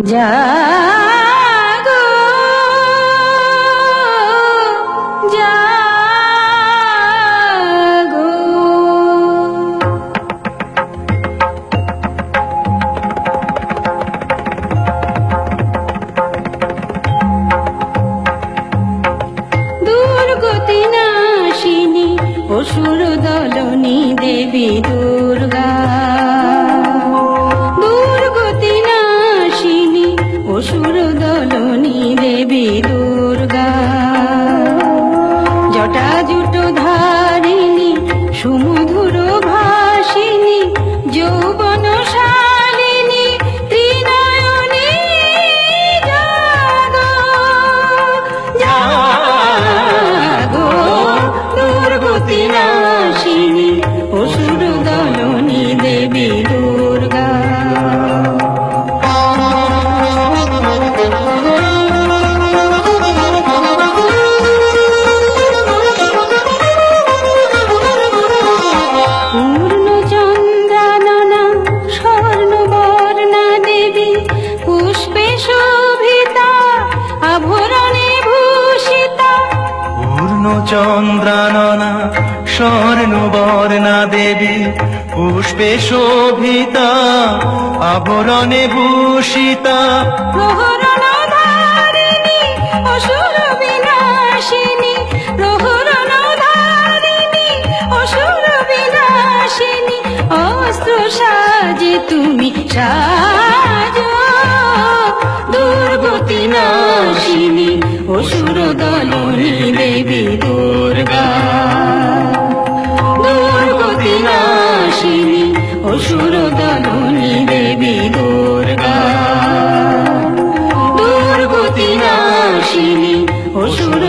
জাগো জাগো দুর্গতি নাশিনী অসুর দলনী দেবী দুর্গা, দুর্গতি নাশিনী অসুর দলনী দেবী দুর্গা। জটাজুট ধারিণী সুমধুর ভাসিনী যৌবন শালিনী ত্রিনয়নী জাগো জাগো দুর্গতি নাশিনী অসুর দলনী দেবী দুর্গা। পূর্ণ চন্দ্রাননা স্বর্ণবর্ণা দেবী পুষ্পে শোভিতা আভরণে ভূষিতা। পূর্ণ চন্দ্রাননা স্বর্ণবর্ণা দেবী পুষ্পে শোভিতা আভরণে ভূষিতা। প্রহরণধারিণী অসুর বিনাশিনী, প্রহরণধারিণী অসুর বিনাশিনী। অস্ত্র সাজে তুমি সাজো দুর্গতি নাশিনী অসুর দলনী দেবী দুর্গা, দুর্গতি নাশিনী অসুর দলনী দেবী দুর্গা, দুর্গতি নাশিনী অসুর